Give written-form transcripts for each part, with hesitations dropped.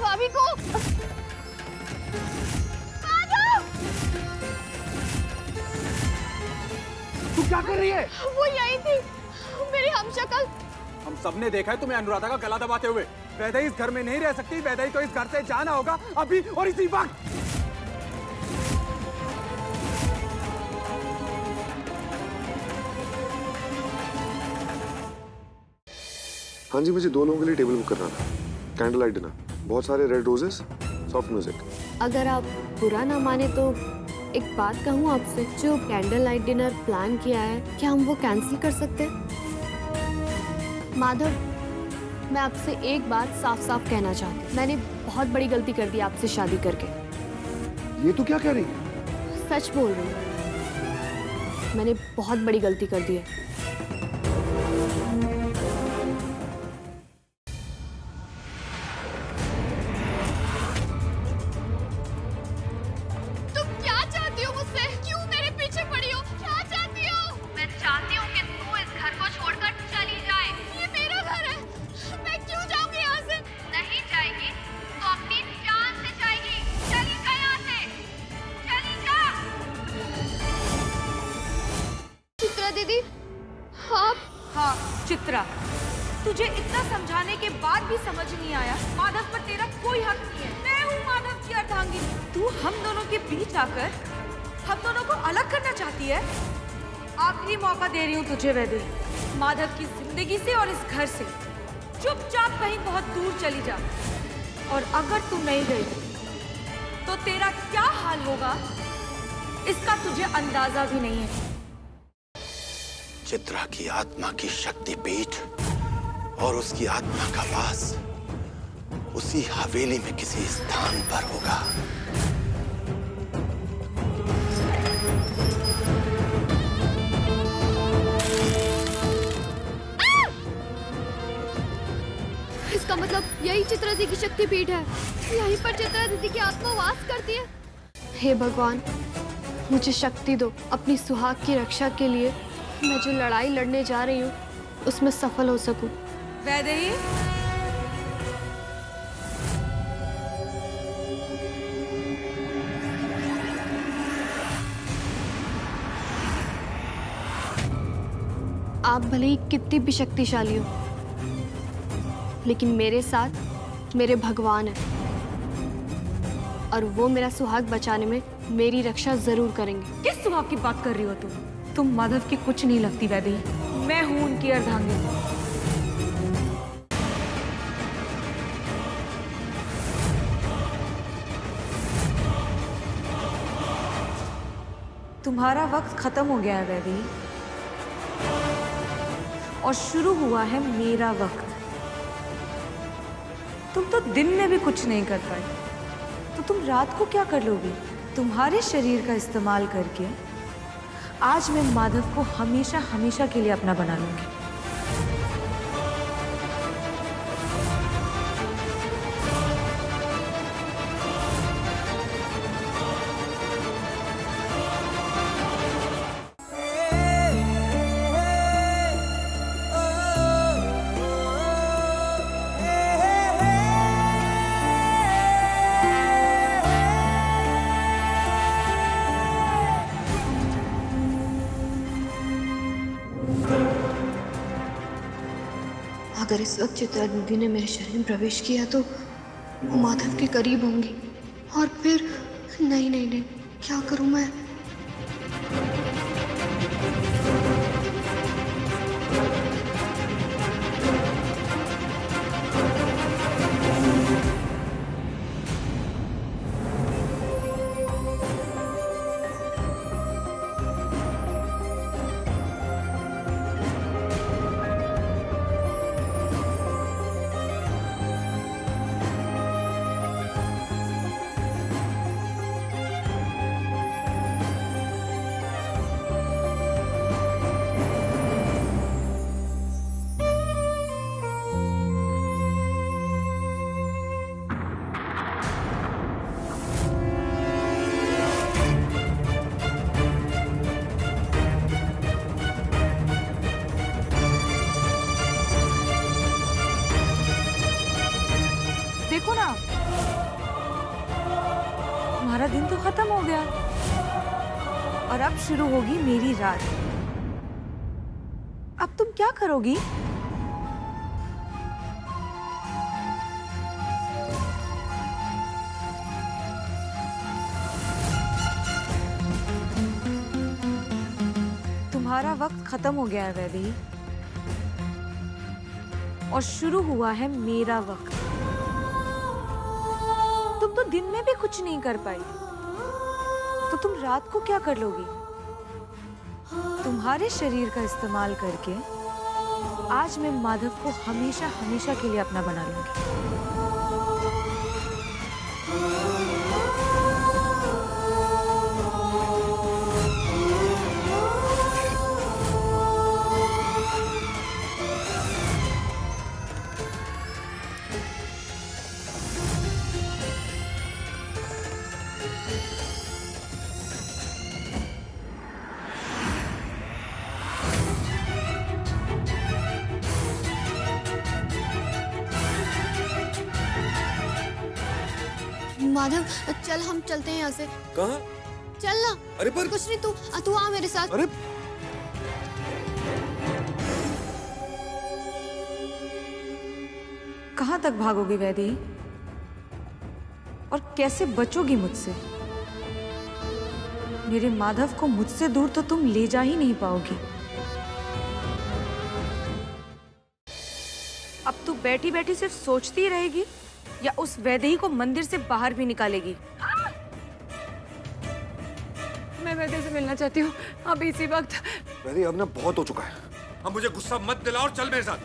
भाभी को। तू क्या कर रही है? वो यही थी, मेरी हमशक्ल। हम सबने देखा है तुम्हें अनुराधा का गला दबाते हुए। वैदेही इस घर में नहीं रह सकती, वैदेही तो इस घर से जाना होगा अभी और इसी वक्त। हाँ जी, मुझे 2 लोगों के लिए टेबल बुक करना था। कैंडल लाइट डिनर, बहुत सारे रेड रोजेस, सॉफ्ट म्यूजिक। अगर आप बुरा ना माने तो एक बात कहूँ आपसे, जो कैंडल लाइट डिनर प्लान किया है, क्या हम वो कैंसिल कर सकते हैं? माधव, मैं आपसे एक बात साफ साफ कहना चाहती हूँ। मैंने बहुत बड़ी गलती कर दी आपसे शादी करके। ये तो क्या कह रही है? सच बोल रही हूँ, मैंने बहुत बड़ी गलती कर दी है। तुम क्या चाहती हो मुझसे? क्यों मेरे पीछे पड़ी हो? क्या चाहती हो? मैं चाहती हूँ कि तू इस घर को छोड़कर चली जाए। ये मेरा घर है, मैं क्यों जाऊंगी यहाँ से? नहीं जाएगी तो अपनी जान से जाएगी। चली जा यहाँ से, चली जा। चित्रा दीदी, आप? हाँ चित्रा, तुझे इतना समझाने के बाद भी समझ नहीं आया? माधव पर तेरा कोई हक नहीं है। मैं हूँ माधव की अर्धांगिनी। तू हम दोनों के बीच आकर हम दोनों को अलग करना चाहती है। आखिरी मौका दे रही हूँ तुझे वैदेही, माधव की जिंदगी से और इस घर से चुपचाप कहीं बहुत दूर चली जा। और अगर तू नहीं गई तो तेरा क्या हाल होगा इसका तुझे अंदाजा भी नहीं है। चित्रा की आत्मा की शक्तिपीठ और उसकी आत्मा का वास उसी हवेली में किसी स्थान पर होगा। इसका मतलब यही चित्रा दीदी की शक्तिपीठ है, यहीं पर चित्रा दीदी की आत्मा वास करती है। हे भगवान, मुझे शक्ति दो अपनी सुहाग की रक्षा के लिए। मैं जो लड़ाई लड़ने जा रही हूँ उसमें सफल हो सकूं। वैदेही, आप भले ही कितनी भी शक्तिशाली हो, लेकिन मेरे साथ मेरे भगवान है और वो मेरा सुहाग बचाने में मेरी रक्षा जरूर करेंगे। किस सुहाग की बात कर रही हो तुम माधव की कुछ नहीं लगती वैदेही। मैं हूं उनकी अर्धांगिनी। तुम्हारा वक्त खत्म हो गया है वैदेही, और शुरू हुआ है मेरा वक्त। तुम तो दिन में भी कुछ नहीं कर पाई, तो तुम रात को क्या कर लोगी? तुम्हारे शरीर का इस्तेमाल करके आज मैं माधव को हमेशा हमेशा के लिए अपना बना लूंगी। अगर इस वक्त चित्रा दीदी ने मेरे शरीर में प्रवेश किया तो वो माधव के करीब होंगी, और फिर नहीं नहीं नहीं, क्या करूं मैं? तुम्हारा दिन तो खत्म हो गया और अब शुरू होगी मेरी रात। अब तुम क्या करोगी? तुम्हारा वक्त खत्म हो गया है वैदेही और शुरू हुआ है मेरा वक्त। तुम तो दिन में भी कुछ नहीं कर पाई, तो तुम रात को क्या कर लोगी? तुम्हारे शरीर का इस्तेमाल करके आज मैं माधव को हमेशा हमेशा के लिए अपना बना लूंगी। माधव चल, हम चलते हैं यहाँ से। कहाँ? चल ना। अरे पर कुछ नहीं, तू आ मेरे साथ। अरे कहाँ तक भागोगी वैदेही और कैसे बचोगी मुझसे? मेरे माधव को मुझसे दूर तो तुम ले जा ही नहीं पाओगी। अब तू बैठी बैठी सिर्फ सोचती ही रहेगी या उस वैदेही को मंदिर से बाहर भी निकालेगी? मैं वैदेही से मिलना चाहती हूँ अब इसी वक्त। वैदेही अब ना बहुत हो चुका है। अब मुझे गुस्सा मत दिला और चल मेरे साथ।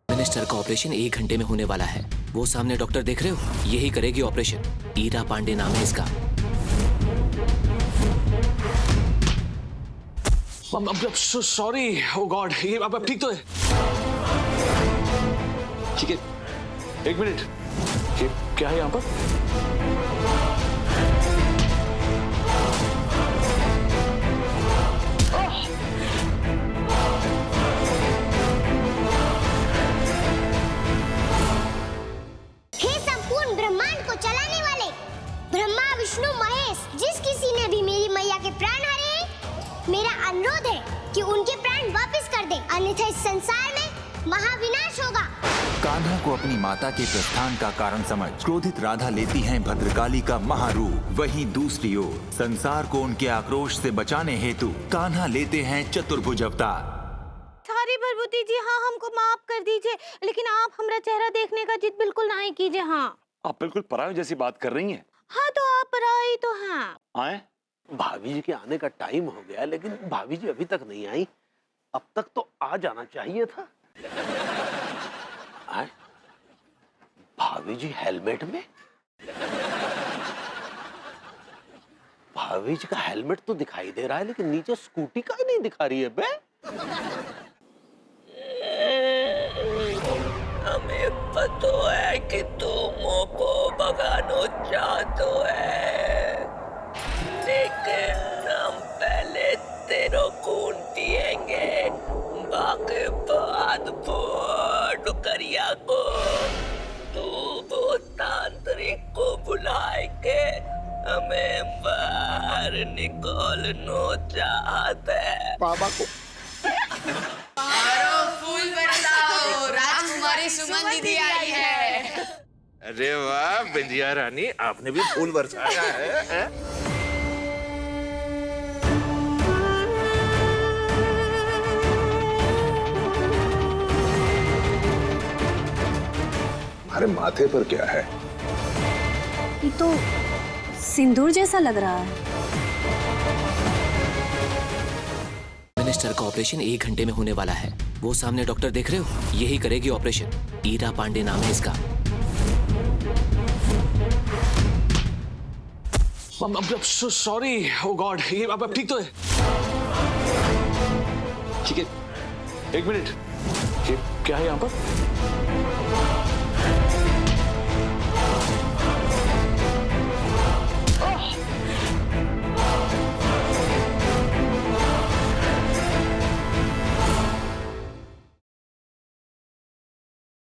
मिनिस्टर का ऑपरेशन 1 घंटे में होने वाला है। वो सामने डॉक्टर देख रहे हो, यही करेगी ऑपरेशन। ईरा पांडे नाम है इसका। सॉरी, ओ गॉड, ये अब ठीक तो है? ठीक है, 1 मिनट, ये क्या है यहाँ पर? हे संपूर्ण ब्रह्मांड को चलाने वाले ब्रह्मा विष्णु महेश, जिस किसी ने भी मेरी मैया के प्राण हरे, मेरा अनुरोध है कि उनके प्राण वापस कर दे, अन्यथा इस संसार में महाविनाश होगा। कान्हा को अपनी माता के प्रस्थान का कारण समझ क्रोधित राधा लेती हैं भद्रकाली का महारूप। वहीं दूसरी ओर संसार को उनके आक्रोश से बचाने हेतु कान्हा लेते हैं चतुर्भुज अवतार। सारी भरभूति जी, हाँ हमको माफ कर दीजिए, लेकिन आप हमारा चेहरा देखने का जिद बिल्कुल नहीं कीजिए। हाँ आप बिल्कुल पराये जैसी बात कर रही हैं। हाँ तो आप पराई तो हैं। आए? भाभी जी के आने का टाइम हो गया, लेकिन भाभी जी अभी तक नहीं आई। अब तक तो आ जाना चाहिए था। आए? भाभी जी हेलमेट में? भाभी जी का हेलमेट तो दिखाई दे रहा है, लेकिन नीचे स्कूटी का ही नहीं दिखा रही है बे। हमें पता है कि तुम को भगाना चाहते है, लेकिन हम पहले तेरा खून पिएंगे, बाकी बाद डुकरिया को तू वो तांत्रिक को बुलाए के हमें बाहर निकालना चाहते हैं। बाबा को फूल बरसाओ, राजकुमारी सुमन दीदी आई है। अरे वाह बिंदिया रानी, आपने भी फूल बरसाया है? अरे माथे पर क्या है? ये तो सिंदूर जैसा लग रहा है। मिनिस्टर का ऑपरेशन 1 घंटे में होने वाला है। वो सामने डॉक्टर देख रहे हो, यही करेगी ऑपरेशन। ईरा पांडे नाम है इसका। सॉरी, ओ गॉड, ये अब ठीक तो है? ठीक है, 1 मिनट, ये क्या है यहाँ पर?